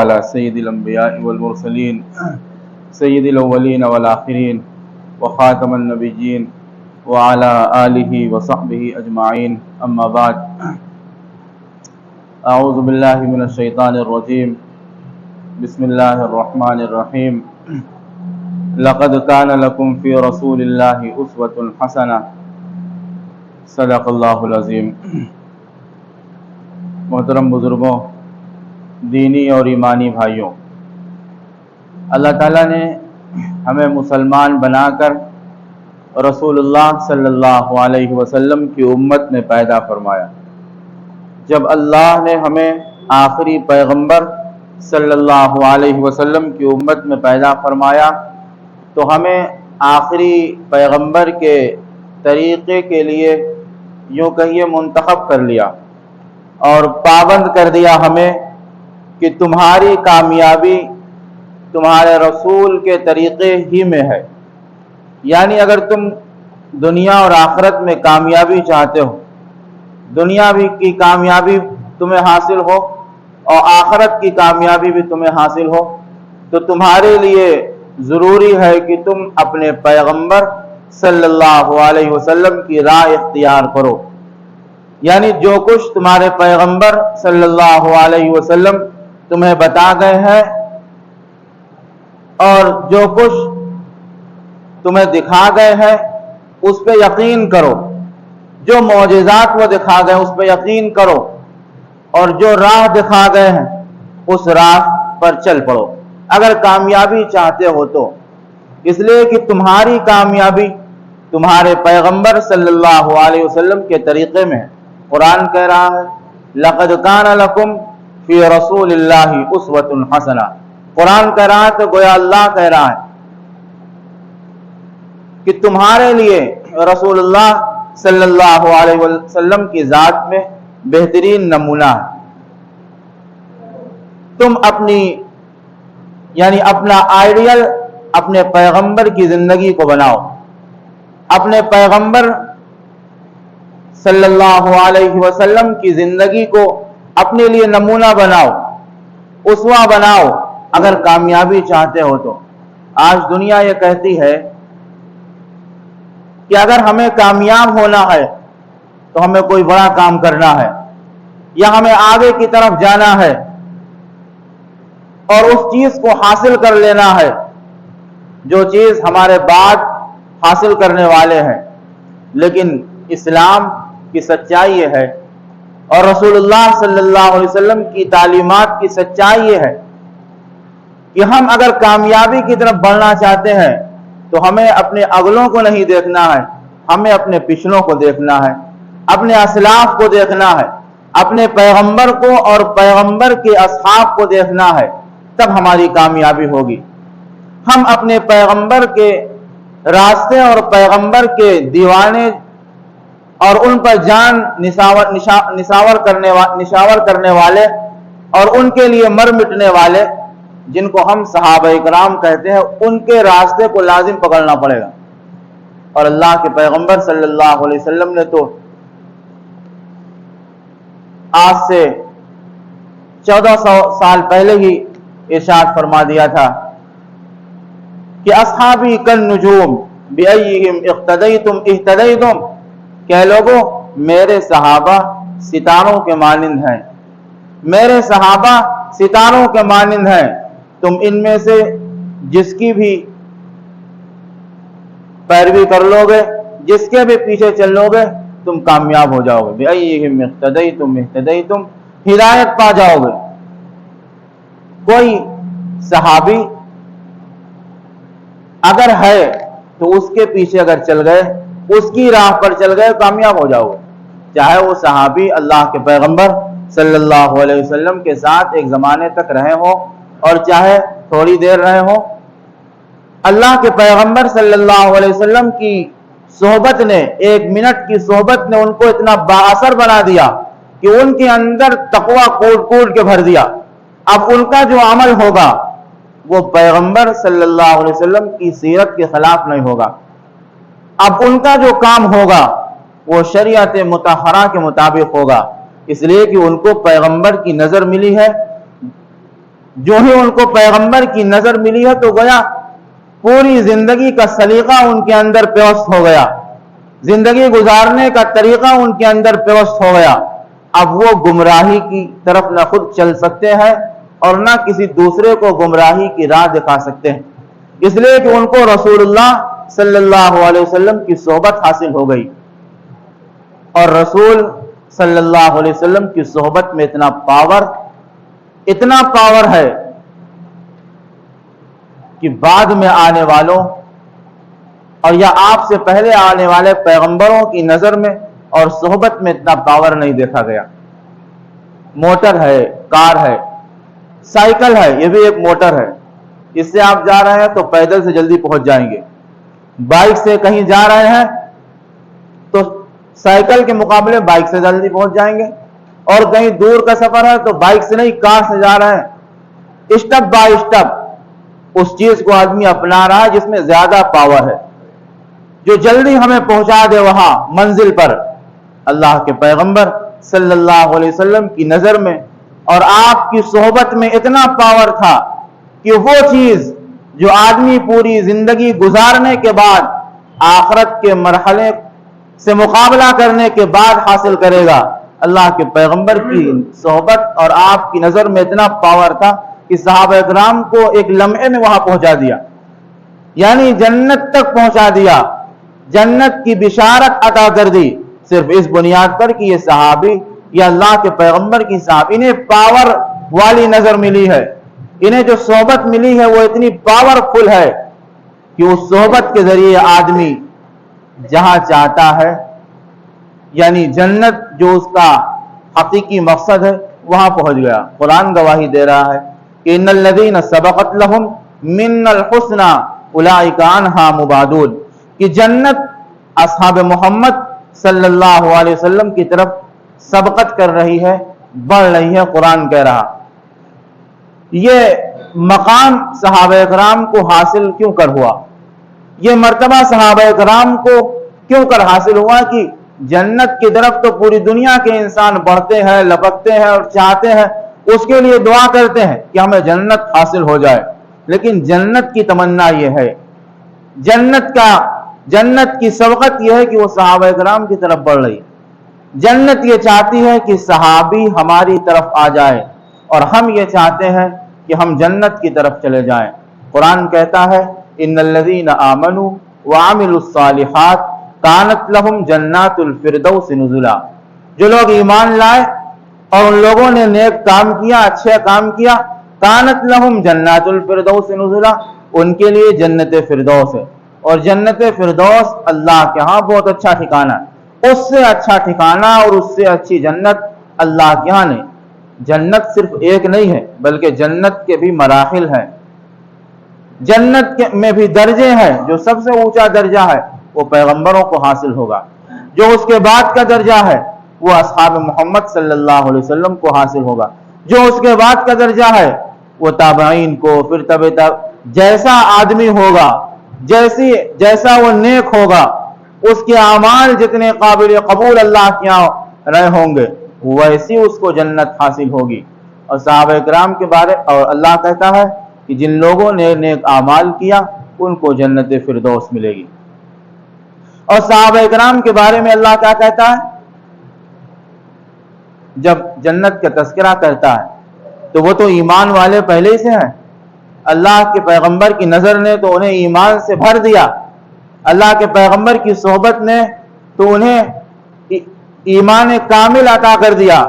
على سيد الأنبياء والمرسلين سيد الأولين والآخرين وخاتم النبيين وعلى آله وصحبه أجمعين أما بعد أعوذ بالله من الشيطان الرجيم بسم الله الرحمن الرحيم لقد كان لكم في رسول الله أسوة حسنة صدق اللہ العظیم۔ محترم بزرگوں، دینی اور ایمانی بھائیوں، اللہ تعالیٰ نے ہمیں مسلمان بنا کر رسول اللہ صلی اللہ علیہ وسلم کی امت میں پیدا فرمایا۔ جب اللہ نے ہمیں آخری پیغمبر صلی اللہ علیہ وسلم کی امت میں پیدا فرمایا تو ہمیں آخری پیغمبر کے طریقے کے لیے یوں کہیے منتخب کر لیا اور پابند کر دیا ہمیں کہ تمہاری کامیابی تمہارے رسول کے طریقے ہی میں ہے۔ یعنی اگر تم دنیا اور آخرت میں کامیابی چاہتے ہو، دنیا کی کامیابی تمہیں حاصل ہو اور آخرت کی کامیابی بھی تمہیں حاصل ہو، تو تمہارے لیے ضروری ہے کہ تم اپنے پیغمبر صلی اللہ علیہ وسلم کی راہ اختیار کرو۔ یعنی جو کچھ تمہارے پیغمبر صلی اللہ علیہ وسلم تمہیں بتا گئے ہیں اور جو کچھ تمہیں دکھا گئے ہیں اس پہ یقین کرو، جو معجزات وہ دکھا گئے اس پہ یقین کرو، اور جو راہ دکھا گئے ہیں اس راہ پر چل پڑو اگر کامیابی چاہتے ہو تو۔ اس لیے کہ تمہاری کامیابی تمہارے پیغمبر صلی اللہ علیہ وسلم کے طریقے میں ہے۔ قرآن کہہ رہا ہے لَقَدْ كَانَ لَكُمْ فِي رَسُولِ اللَّهِ أُسْوَةٌ حَسَنَةٌ۔ قرآن کہہ رہا ہے تو گویا اللہ کہہ رہا ہے کہ تمہارے لیے رسول اللہ صلی اللہ علیہ وسلم کی ذات میں بہترین نمونہ ہے۔ تم اپنی یعنی اپنا آئیڈیل اپنے پیغمبر کی زندگی کو بناؤ، اپنے پیغمبر صلی اللہ علیہ وسلم کی زندگی کو اپنے لیے نمونہ بناؤ، اسوہ بناؤ اگر کامیابی چاہتے ہو تو۔ آج دنیا یہ کہتی ہے کہ اگر ہمیں کامیاب ہونا ہے تو ہمیں کوئی بڑا کام کرنا ہے یا ہمیں آگے کی طرف جانا ہے اور اس چیز کو حاصل کر لینا ہے جو چیز ہمارے بعد حاصل کرنے والے ہیں۔ لیکن اسلام کی سچائی یہ ہے اور رسول اللہ صلی اللہ علیہ وسلم کی تعلیمات کی سچائی یہ ہے کہ ہم اگر کامیابی کی طرف بڑھنا چاہتے ہیں تو ہمیں اپنے اگلوں کو نہیں دیکھنا ہے، ہمیں اپنے پچھلوں کو دیکھنا ہے، اپنے اسلاف کو دیکھنا ہے، اپنے پیغمبر کو اور پیغمبر کے اصحاب کو دیکھنا ہے، تب ہماری کامیابی ہوگی۔ ہم اپنے پیغمبر کے راستے اور پیغمبر کے دیوانے اور ان پر جان نشاور کرنے والے اور ان کے لیے مر مٹنے والے جن کو ہم صحابہ اکرام کہتے ہیں، ان کے راستے کو لازم پکڑنا پڑے گا۔ اور اللہ کے پیغمبر صلی اللہ علیہ وسلم نے تو آج سے 1400 سال پہلے ہی ارشاد فرما دیا تھا کہ اصحابی کالنجوم بأیہم اقتدیتم اہتدیتم، کہ لوگوں میرے صحابہ ستاروں کے مانند ہیں، میرے صحابہ ستاروں کے مانند ہیں، تم ان میں سے جس کی بھی پیروی کر لو گے، جس کے بھی پیچھے چل لو گے، تم کامیاب ہو جاؤ گے۔ بأیہم اقتدیتم اہتدیتم، ہدایت پا جاؤ گے۔ کوئی صحابی اگر ہے تو اس کے پیچھے اگر چل گئے، اس کی راہ پر چل گئے، کامیاب ہو جاؤ گے۔ چاہے وہ صحابی اللہ کے پیغمبر صلی اللہ علیہ وسلم کے ساتھ ایک زمانے تک رہے ہوں اور چاہے تھوڑی دیر رہے ہوں، اللہ کے پیغمبر صلی اللہ علیہ وسلم کی صحبت نے، ایک منٹ کی صحبت نے ان کو اتنا بااثر بنا دیا کہ ان کے اندر تقویٰ کوٹ کوٹ کے بھر دیا۔ اب ان کا جو عمل ہوگا وہ پیغمبر صلی اللہ علیہ وسلم کی سیرت کے خلاف نہیں ہوگا۔ اب ان کا جو کام ہوگا وہ شریعت مطہرہ کے مطابق ہوگا، اس لیے کہ ان کو پیغمبر کی نظر ملی ہے جو ہی ان کو پیغمبر کی نظر ملی ہے تو گویا پوری زندگی کا سلیقہ ان کے اندر پیوست ہو گیا، زندگی گزارنے کا طریقہ ان کے اندر پیوست ہو گیا۔ اب وہ گمراہی کی طرف نہ خود چل سکتے ہیں اور نہ کسی دوسرے کو گمراہی کی راہ دکھا سکتے ہیں، اس لیے کہ ان کو رسول اللہ صلی اللہ علیہ وسلم کی صحبت حاصل ہو گئی، اور رسول صلی اللہ علیہ وسلم کی صحبت میں اتنا پاور ہے کہ بعد میں آنے والوں اور یا آپ سے پہلے آنے والے پیغمبروں کی نظر میں اور صحبت میں اتنا پاور نہیں دیکھا گیا۔ موٹر ہے، کار ہے، سائیکل ہے، یہ بھی ایک موٹر ہے، اس سے آپ جا رہے ہیں تو پیدل سے جلدی پہنچ جائیں گے، بائک سے کہیں جا رہے ہیں تو سائیکل کے مقابلے بائک سے جلدی پہنچ جائیں گے، اور کہیں دور کا سفر ہے تو بائک سے نہیں کار سے جا رہے ہیں۔ اسٹیپ بائی اسٹیپ اس چیز کو آدمی اپنا رہا ہے جس میں زیادہ پاور ہے، جو جلدی ہمیں پہنچا دے وہاں منزل پر۔ اللہ کے پیغمبر صلی اللہ علیہ وسلم کی نظر میں اور آپ کی صحبت میں اتنا پاور تھا کہ وہ چیز جو آدمی پوری زندگی گزارنے کے بعد آخرت کے مرحلے سے مقابلہ کرنے کے بعد حاصل کرے گا، اللہ کے پیغمبر کی صحبت اور آپ کی نظر میں اتنا پاور تھا کہ صحابہ کرام کو ایک لمحے میں وہاں پہنچا دیا، یعنی جنت تک پہنچا دیا، جنت کی بشارت عطا کر دی، صرف اس بنیاد پر کہ یہ صحابی یا اللہ کے پیغمبر کی صحابہ، انہیں پاور والی نظر ملی ہے، انہیں جو صحبت ملی ہے وہ اتنی پاورفل ہے کہ اس صحبت کے ذریعے آدمی جہاں چاہتا ہے، یعنی جنت جو اس کا حقیقی مقصد ہے، وہاں پہنچ گیا۔ قرآن گواہی دے رہا ہے کہ ان الذین سبقت لہم من الحسنى اولئک عنہا مبعدون، کہ جنت اصحاب محمد صلی اللہ علیہ وسلم کی طرف سبقت کر رہی ہے، بڑھ رہی ہے۔ قرآن کہہ رہا یہ مقام صحابہ کرام کو حاصل کیوں کر ہوا، یہ مرتبہ صحابہ کرام کو کیوں کر حاصل ہوا کہ جنت کی طرف تو پوری دنیا کے انسان بڑھتے ہیں، لپکتے ہیں اور چاہتے ہیں، اس کے لیے دعا کرتے ہیں کہ ہمیں جنت حاصل ہو جائے، لیکن جنت کی تمنا یہ ہے، جنت کی سبقت یہ ہے کہ وہ صحابہ کرام کی طرف بڑھ رہی ہے۔ جنت یہ چاہتی ہے کہ صحابی ہماری طرف آ جائے، اور ہم یہ چاہتے ہیں کہ ہم جنت کی طرف چلے جائیں۔ قرآن کہتا ہے ان الذین آمنوا وعملوا الصالحات کانت لہم جنات الفردوس نزلا، جو لوگ ایمان لائے اور ان لوگوں نے نیک کام کیا، اچھے کام کیا، کانت لہم جنات الفردوس نزلا، ان کے لیے جنت فردوس ہے، اور جنت فردوس اللہ کے ہاں بہت اچھا ٹھکانہ ہے، اس سے اچھا ٹھکانہ اور اس سے اچھی جنت اللہ کے ہاں نہیں۔ جنت صرف ایک نہیں ہے بلکہ جنت کے بھی مراحل ہیں، جنت میں بھی درجے ہیں، جو سب سے اونچا درجہ ہے وہ پیغمبروں کو حاصل ہوگا، جو اس کے بعد کا درجہ ہے وہ اصحاب محمد صلی اللہ علیہ وسلم کو حاصل ہوگا، جو اس کے بعد کا درجہ ہے وہ تابعین کو، پھر جیسا آدمی ہوگا، جیسا وہ نیک ہوگا، اس کے اعمال جتنے قابل قبول اللہ کے یہاں رہے ہوں گے ویسی اس کو جنت حاصل ہوگی۔ اور صحابہ کرام کے بارے اور اللہ کہتا ہے کہ جن لوگوں نے نیک اعمال کیا ان کو جنت فردوس ملے گی۔ اور صحابہ کرام کے بارے میں اللہ کیا کہتا ہے؟ جب جنت کا تذکرہ کرتا ہے تو وہ تو ایمان والے پہلے ہی سے ہیں، اللہ کے پیغمبر کی نظر نے تو انہیں ایمان سے بھر دیا، اللہ کے پیغمبر کی صحبت نے تو انہیں ایمان کامل عطا کر دیا،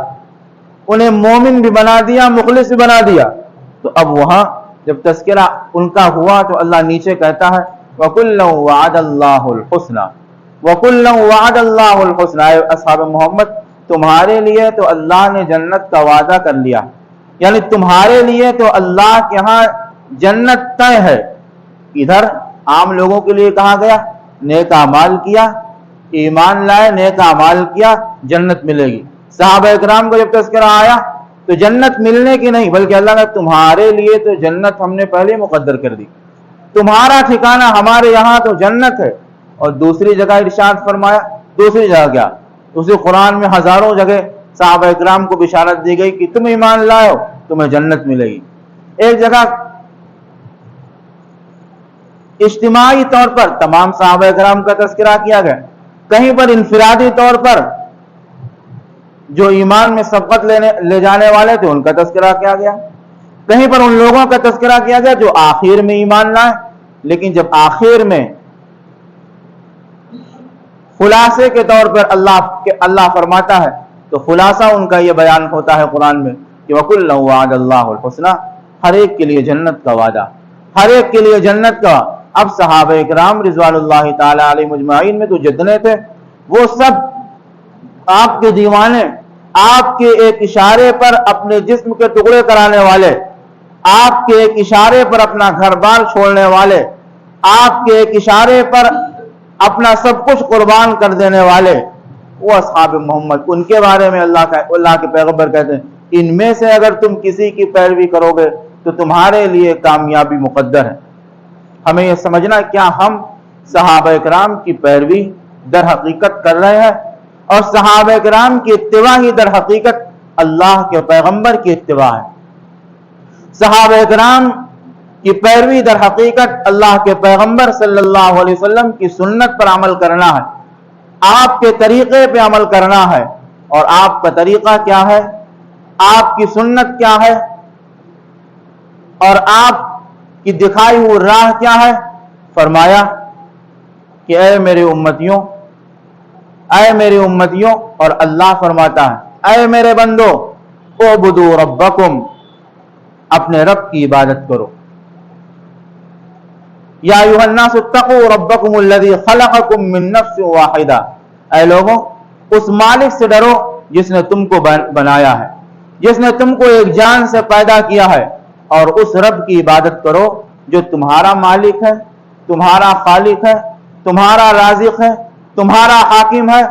انہیں مومن بھی بنا دیا، مخلص بھی بنا دیا۔ تو اب وہاں جب تذکرہ ان کا ہوا تو اللہ نیچے کہتا ہے وَكُلًّا وَعَدَ اللَّهُ الْحُسْنَى وَكُلًّا وَعَدَ اللَّهُ الْحُسْنَى، اے اصحاب محمد تمہارے لیے تو اللہ نے جنت کا وعدہ کر لیا، یعنی تمہارے لیے تو اللہ کے ہاں جنت طے ہے۔ ادھر عام لوگوں کے لیے کہا گیا نیک اعمال کیا، ایمان لائے، نیک اعمال کیا، جنت ملے گی۔ صحابہ اکرام کو جب تذکرہ آیا تو جنت ملنے کی نہیں بلکہ اللہ نے تمہارے لیے تو جنت ہم نے پہلے مقدر کر دی، تمہارا ٹھکانہ ہمارے یہاں تو جنت ہے۔ اور دوسری جگہ ارشاد فرمایا، دوسری جگہ کیا، اسی قرآن میں ہزاروں جگہ صحابہ اکرام کو بشارت دی گئی کہ تم ایمان لائے ہو تمہیں جنت ملے گی۔ ایک جگہ اجتماعی طور پر تمام صحابہ کرام کا تذکرہ کیا گیا، کہیں پر انفرادی طور پر جو ایمان میں سبقت لے جانے والے تھے ان کا تذکرہ کیا گیا، کہیں پر ان لوگوں کا تذکرہ کیا گیا جو آخر میں ایمان لائے، لیکن جب آخر میں خلاصے کے طور پر اللہ فرماتا ہے تو خلاصہ ان کا یہ بیان ہوتا ہے قرآن میں کہ وَكُلًّا وَعَدَ اللَّهُ الْحُسْنَى، ہر ایک کے لیے جنت کا وعدہ، ہر ایک کے لیے جنت کا۔ اب صحابہ اکرام رضوان اللہ تعالی علیہ مجمعین میں تو جتنے تھے وہ سب آپ کے دیوانے، آپ کے ایک اشارے پر اپنے جسم کے ٹکڑے کرانے والے، آپ کے ایک اشارے پر اپنا گھر بار چھوڑنے والے، آپ کے ایک اشارے پر اپنا سب کچھ قربان کر دینے والے وہ اصحاب محمد، ان کے بارے میں اللہ کے پیغمبر کہتے ہیں ان میں سے اگر تم کسی کی پیروی کرو گے تو تمہارے لیے کامیابی مقدر ہے۔ ہمیں یہ سمجھنا کیا ہم صحابہ کرام کی پیروی در حقیقت کر رہے ہیں، اور صحابہ کرام کی اتباع ہی در حقیقت اللہ کے پیغمبر کی اتباع ہے۔ صحابہ کرام کی پیروی در حقیقت اللہ کے پیغمبر صلی اللہ علیہ وسلم کی سنت پر عمل کرنا ہے، آپ کے طریقے پہ عمل کرنا ہے۔ اور آپ کا طریقہ کیا ہے، آپ کی سنت کیا ہے، اور آپ کی دکھائی ہوئی راہ کیا ہے؟ فرمایا کہ اے میرے امتیوں، اے میری امتیوں، اور اللہ فرماتا ہے اے میرے بندو اعبدوا ربکم، اپنے رب کی عبادت کرو۔ یا ایھا الناس اتقوا ربکم الذی خلقکم من نفس واحدہ، اے لوگوں اس مالک سے ڈرو جس نے تم کو بنایا ہے، جس نے تم کو ایک جان سے پیدا کیا ہے، اور اس رب کی عبادت کرو جو تمہارا مالک ہے، تمہارا خالق ہے، تمہارا رازق ہے، تمہارا حاکم ہے،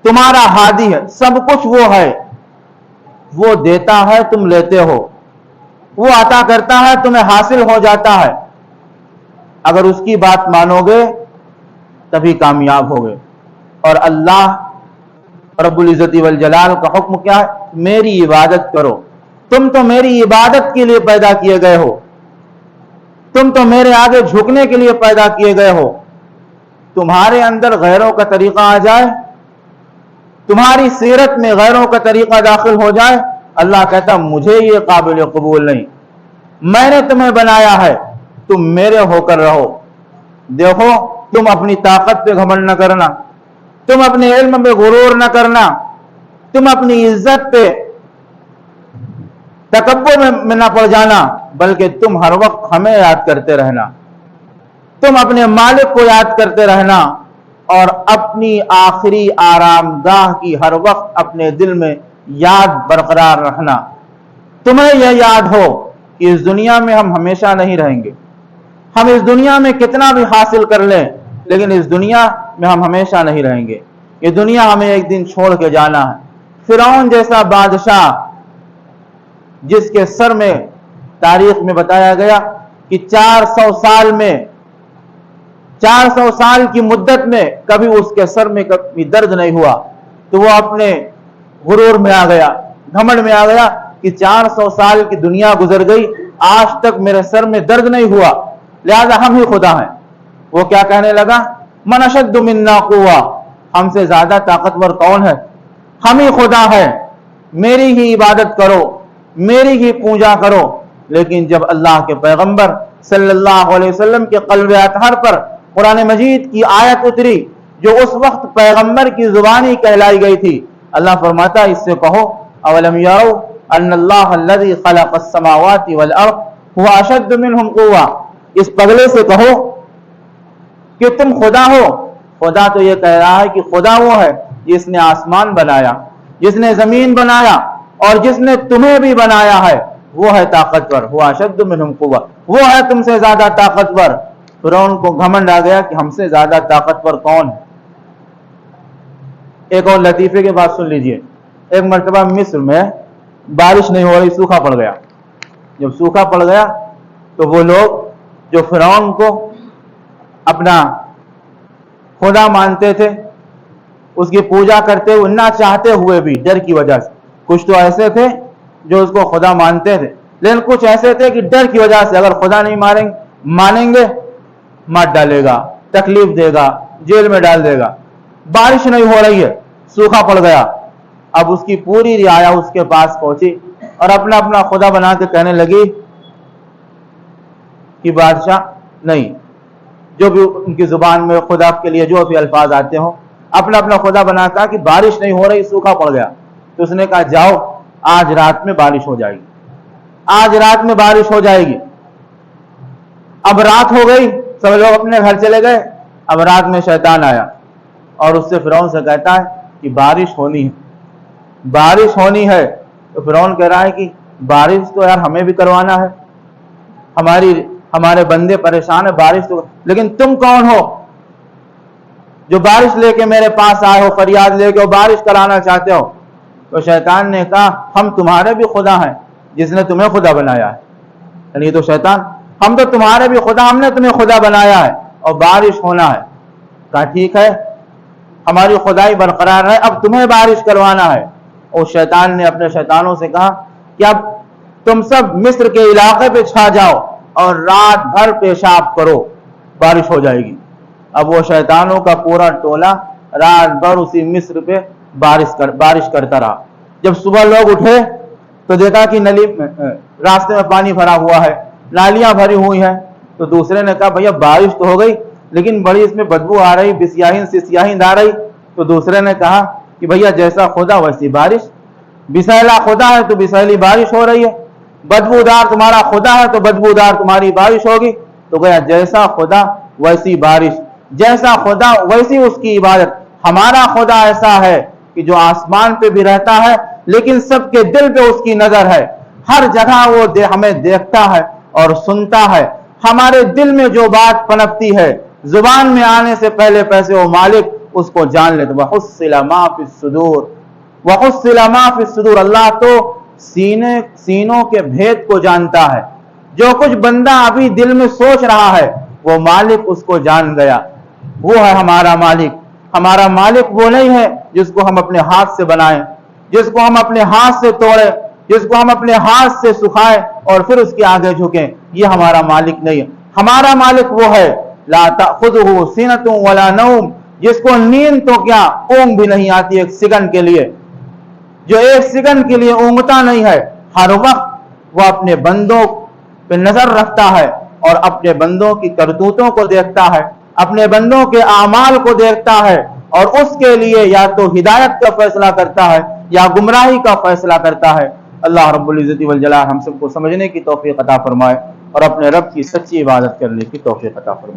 تمہارا ہادی ہے، سب کچھ وہ ہے۔ وہ دیتا ہے تم لیتے ہو، وہ عطا کرتا ہے تمہیں حاصل ہو جاتا ہے۔ اگر اس کی بات مانو گے تبھی کامیاب ہوگے۔ اور اللہ رب العزت والجلال کا حکم کیا ہے؟ میری عبادت کرو۔ تم تو میری عبادت کے لیے پیدا کیے گئے ہو، تم تو میرے آگے جھکنے کے لیے پیدا کیے گئے ہو۔ تمہارے اندر غیروں کا طریقہ آ جائے، تمہاری سیرت میں غیروں کا طریقہ داخل ہو جائے، اللہ کہتا مجھے یہ قابل قبول نہیں، میں نے تمہیں بنایا ہے، تم میرے ہو کر رہو۔ دیکھو تم اپنی طاقت پہ گھمنڈ نہ کرنا، تم اپنے علم پہ غرور نہ کرنا، تم اپنی عزت پہ تکبر میں نہ پڑ جانا، بلکہ تم ہر وقت ہمیں یاد کرتے رہنا، تم اپنے مالک کو یاد کرتے رہنا، اور اپنی آخری آرام گاہ کی ہر وقت اپنے دل میں یاد برقرار رکھنا۔ تمہیں یہ یاد ہو کہ اس دنیا میں ہم ہمیشہ نہیں رہیں گے، ہم اس دنیا میں کتنا بھی حاصل کر لیں لیکن اس دنیا میں ہم ہمیشہ نہیں رہیں گے، یہ دنیا ہمیں ایک دن چھوڑ کے جانا ہے۔ فرعون جیسا بادشاہ جس کے سر میں تاریخ میں بتایا گیا کہ 400 سال میں 400 سال کی مدت میں کبھی اس کے سر میں کبھی درد نہیں ہوا، تو وہ اپنے غرور میں آ گیا، گھمنڈ میں آ گیا کہ 400 سال کی دنیا گزر گئی، آج تک میرے سر میں درد نہیں ہوا، لہذا ہم ہی خدا ہیں۔ وہ کیا کہنے لگا؟ من اشد منا قوہ، ہم سے زیادہ طاقتور کون ہے؟ ہم ہی خدا ہے، میری ہی عبادت کرو، میری ہی پوجا کرو۔ لیکن جب اللہ کے پیغمبر صلی اللہ علیہ وسلم کے قلب اطہر پر قرآن مجید کی آیت اتری جو اس وقت پیغمبر کی زبانی کہلائی گئی تھی، اللہ فرماتا ہے اس سے کہو اولم یروا ان اللہ الذی خلق السماوات والارض هو اشد منهم قوہ، اس پگلے سے کہو کہ تم خدا ہو۔ خدا تو یہ کہہ رہا ہے کہ خدا وہ ہے جس نے آسمان بنایا، جس نے زمین بنایا، اور جس نے تمہیں بھی بنایا ہے، وہ ہے طاقتور، وہ اشد منہم قوہ، وہ ہے تم سے زیادہ طاقتور۔ فرعون کو گھمنڈ آ گیا کہ ہم سے زیادہ طاقتور کون ہے۔ ایک اور لطیفے کے بات سن لیجئے، ایک مرتبہ مصر میں بارش نہیں ہو رہی، سوکھا پڑ گیا۔ جب سوکھا پڑ گیا تو وہ لوگ جو فرعون کو اپنا خدا مانتے تھے، اس کی پوجا کرتے ہوئے نہ چاہتے ہوئے بھی ڈر کی وجہ سے، کچھ تو ایسے تھے جو اس کو خدا مانتے تھے، لیکن کچھ ایسے تھے کہ ڈر کی وجہ سے اگر خدا نہیں مانیں گے مار ڈالے گا، تکلیف دے گا، جیل میں ڈال دے گا۔ بارش نہیں ہو رہی ہے، سوکھا پڑ گیا، اب اس کی پوری رعایا اس کے پاس پہنچی اور اپنا اپنا خدا بنا کے کہنے لگی کہ بادشاہ نہیں، جو بھی ان کی زبان میں خدا کے لیے جو بھی الفاظ آتے ہوں، اپنا اپنا خدا بنا کہا کہ بارش نہیں ہو رہی، سوکھا پڑ گیا۔ تو اس نے کہا جاؤ آج رات میں بارش ہو جائے گی، آج رات میں بارش ہو جائے گی۔ اب رات ہو گئی، سب لوگ اپنے گھر چلے گئے۔ اب رات میں شیطان آیا اور اس سے فرعون سے کہتا ہے کہ بارش ہونی ہے، بارش ہونی ہے۔ تو فرعون کہہ رہا ہے کہ بارش تو یار ہمیں بھی کروانا ہے، ہمارے بندے پریشان ہیں، بارش تو، لیکن تم کون ہو جو بارش لے کے میرے پاس آئے ہو، فریاد لے کے بارش کرانا چاہتے ہو؟ تو شیطان نے کہا ہم تمہارے بھی خدا ہیں جس نے تمہیں خدا بنایا ہے۔ یعنی تو شیطان، ہم تو تمہارے بھی خدا، ہم نے تمہیں خدا بنایا ہے اور بارش ہونا ہے۔ کہا ٹھیک ہے، ہماری خدائی برقرار ہے، اب تمہیں بارش کروانا ہے۔ اور شیطان نے اپنے شیطانوں سے کہا کہ اب تم سب مصر کے علاقے پہ چھا جاؤ اور رات بھر پیشاب کرو، بارش ہو جائے گی۔ اب وہ شیطانوں کا پورا ٹولہ رات بھر اسی مصر پہ بارش کرتا رہا۔ جب صبح لوگ اٹھے تو دیکھا کہ راستے میں پانی بھرا ہوا ہے، نالیاں بھری ہوئی ہیں۔ تو دوسرے نے کہا بھیا بارش تو ہو گئی لیکن بڑی اس میں بدبو آ رہی، بسیاہین سے سیاہین آ رہی۔ تو دوسرے نے کہا کہ بھیا جیسا خدا ویسی بارش، بسیلا خدا ہے تو بسیلی بارش ہو رہی ہے، بدبودار تمہارا خدا ہے تو بدبودار تمہاری بارش ہوگی۔ تو گیا جیسا خدا ویسی بارش، جیسا خدا ویسی اس کی عبادت۔ ہمارا خدا ایسا ہے کہ جو آسمان پہ بھی رہتا ہے لیکن سب کے دل پہ اس کی نظر ہے، ہر جگہ وہ ہمیں دیکھتا ہے اور سنتا ہے۔ ہمارے دل میں جو بات پنپتی ہے زبان میں آنے سے پہلے وہ مالک اس کو جان لیتے۔ وَحُصِّلَ مَا فِي الصُّدُورِ، وَحُصِّلَ مَا فِي الصُّدُورِ، اللہ تو سینوں کے بھید کو جانتا ہے۔ جو کچھ بندہ ابھی دل میں سوچ رہا ہے وہ مالک اس کو جان گیا۔ وہ ہے ہمارا مالک۔ ہمارا مالک وہ نہیں ہے جس کو ہم اپنے ہاتھ سے بنائیں، جس کو ہم اپنے ہاتھ سے توڑیں، جس کو ہم اپنے ہاتھ سے سکھائیں اور پھر اس کے آگے جھکیں۔ یہ ہمارا مالک نہیں ہے۔ ہمارا مالک وہ ہے لا تأخذہ سنۃ ولا نوم، جس کو نیند تو کیا اونگ بھی نہیں آتی ایک سیکنڈ کے لیے، جو ایک سیکنڈ کے لیے اونگتا نہیں ہے۔ ہر وقت وہ اپنے بندوں پہ نظر رکھتا ہے اور اپنے بندوں کی کرتوتوں کو دیکھتا ہے، اپنے بندوں کے اعمال کو دیکھتا ہے اور اس کے لیے یا تو ہدایت کا فیصلہ کرتا ہے یا گمراہی کا فیصلہ کرتا ہے۔ اللہ رب العزت والجلال ہم سب کو سمجھنے کی توفیق عطا فرمائے اور اپنے رب کی سچی عبادت کرنے کی توفیق عطا فرمائے۔